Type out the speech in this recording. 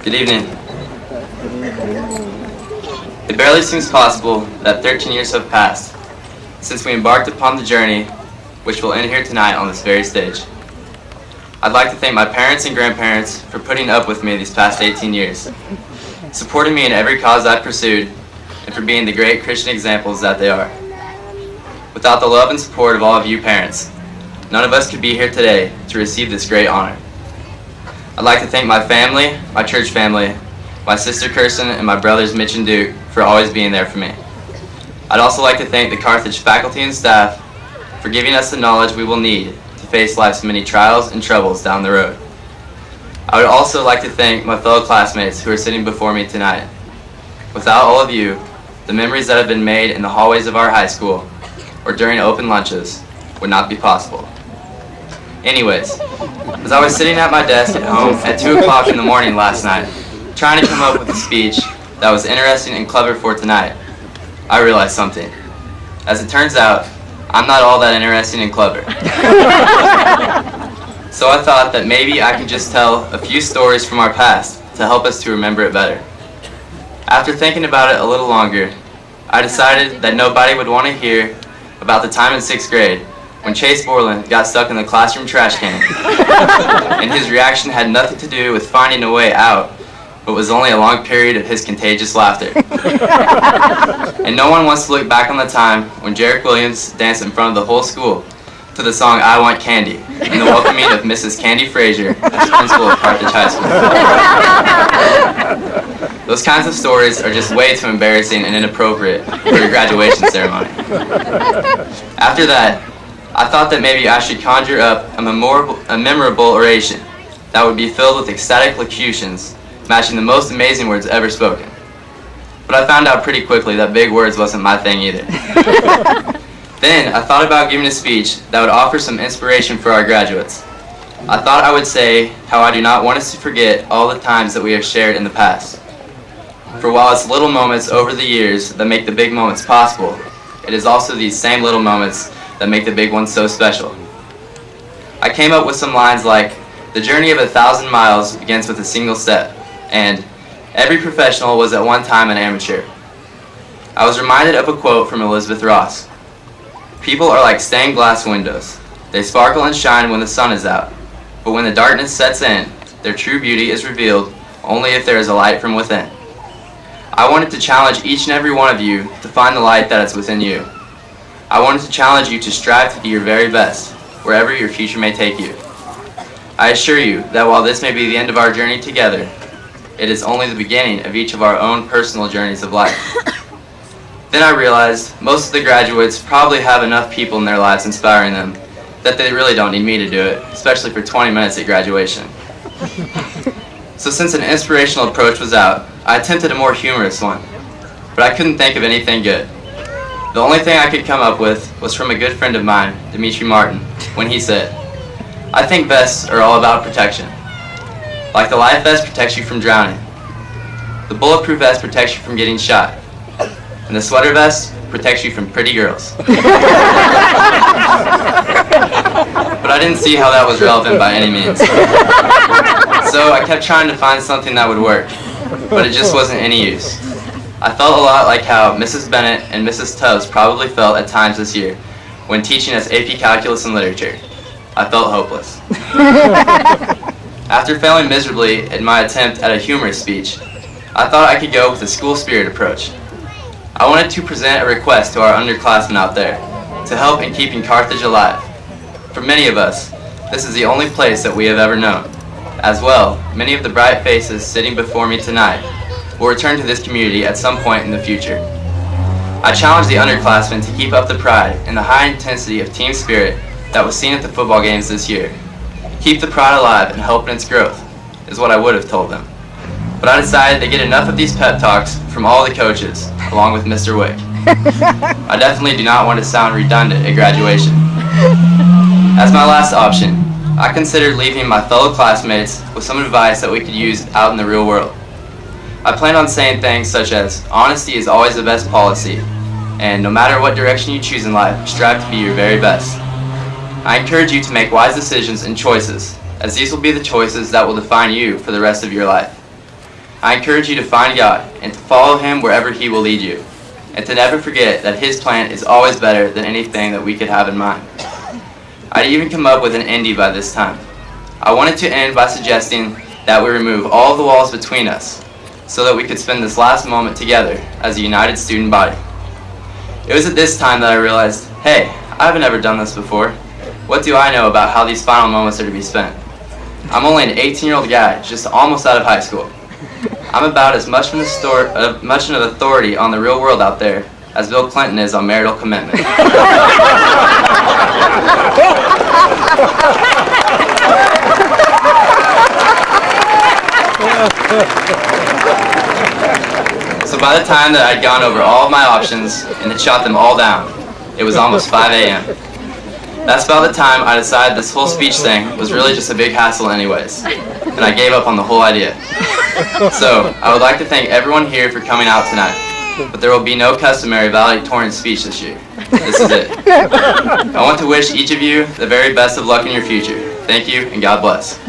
Good evening. It barely seems possible that 13 years have passed since we embarked upon the journey which will end here tonight on this very stage. I'd like to thank my parents and grandparents for putting up with me these past 18 years, supporting me in every cause I've pursued, and for being the great Christian examples that they are. Without the love and support of all of you parents, none of us could be here today to receive this great honor. I'd like to thank my family, my church family, my sister Kirsten, and my brothers Mitch and Duke for always being there for me. I'd also like to thank the Carthage faculty and staff for giving us the knowledge we will need to face life's many trials and troubles down the road. I would also like to thank my fellow classmates who are sitting before me tonight. Without all of you, the memories that have been made in the hallways of our high school or during open lunches would not be possible. Anyways, as I was sitting at my desk at home at 2 o'clock in the morning last night, trying to come up with a speech that was interesting and clever for tonight, I realized something. As it turns out, I'm not all that interesting and clever. So I thought that maybe I could just tell a few stories from our past to help us to remember it better. After thinking about it a little longer, I decided that nobody would want to hear about the time in 6th grade when Chase Borland got stuck in the classroom trash can, and his reaction had nothing to do with finding a way out, but was only a long period of his contagious laughter. And no one wants to look back on the time when Jarek Williams danced in front of the whole school to the song I Want Candy and the welcoming of Mrs. Candy Frazier as principal of Carthage High School. Those kinds of stories are just way too embarrassing and inappropriate for a graduation ceremony. After that, I thought that maybe I should conjure up a memorable oration that would be filled with ecstatic locutions matching the most amazing words ever spoken. But I found out pretty quickly that big words wasn't my thing either. Then I thought about giving a speech that would offer some inspiration for our graduates. I thought I would say how I do not want us to forget all the times that we have shared in the past. For while it's little moments over the years that make the big moments possible, it is also these same little moments that make the big ones so special. I came up with some lines like, "The journey of 1,000 miles begins with a single step," and "Every professional was at one time an amateur." I was reminded of a quote from Elizabeth Ross. "People are like stained glass windows. They sparkle and shine when the sun is out, but when the darkness sets in, their true beauty is revealed only if there is a light from within." I wanted to challenge each and every one of you to find the light that is within you. I wanted to challenge you to strive to be your very best, wherever your future may take you. I assure you that while this may be the end of our journey together, it is only the beginning of each of our own personal journeys of life. Then I realized most of the graduates probably have enough people in their lives inspiring them that they really don't need me to do it, especially for 20 minutes at graduation. So since an inspirational approach was out, I attempted a more humorous one, but I couldn't think of anything good. The only thing I could come up with was from a good friend of mine, Dimitri Martin, when he said, "I think vests are all about protection. Like the life vest protects you from drowning. The bulletproof vest protects you from getting shot. And the sweater vest protects you from pretty girls." But I didn't see how that was relevant by any means. So I kept trying to find something that would work, but it just wasn't any use. I felt a lot like how Mrs. Bennett and Mrs. Tubbs probably felt at times this year when teaching us AP Calculus and Literature. I felt hopeless. After failing miserably in my attempt at a humorous speech, I thought I could go with a school spirit approach. I wanted to present a request to our underclassmen out there to help in keeping Carthage alive. For many of us, this is the only place that we have ever known. As well, many of the bright faces sitting before me tonight will return to this community at some point in the future. I challenge the underclassmen to keep up the pride and the high intensity of team spirit that was seen at the football games this year. Keep the pride alive and help in its growth, is what I would have told them. But I decided to get enough of these pep talks from all the coaches, along with Mr. Wick. I definitely do not want to sound redundant at graduation. As my last option, I considered leaving my fellow classmates with some advice that we could use out in the real world. I plan on saying things such as, honesty is always the best policy, and no matter what direction you choose in life, strive to be your very best. I encourage you to make wise decisions and choices, as these will be the choices that will define you for the rest of your life. I encourage you to find God and to follow Him wherever He will lead you, and to never forget that His plan is always better than anything that we could have in mind. I'd even come up with an indie by this time. I wanted to end by suggesting that we remove all of the walls between us so that we could spend this last moment together as a united student body. It was at this time that I realized, hey, I haven't ever done this before. What do I know about how these final moments are to be spent? I'm only an 18-year-old guy, just almost out of high school. I'm about as much an authority on the real world out there as Bill Clinton is on marital commitment. So by the time that I'd gone over all of my options and had shot them all down, it was almost 5 a.m. That's about the time I decided this whole speech thing was really just a big hassle anyways, and I gave up on the whole idea. So, I would like to thank everyone here for coming out tonight, but there will be no customary valedictorian speech this year. This is it. I want to wish each of you the very best of luck in your future. Thank you, and God bless.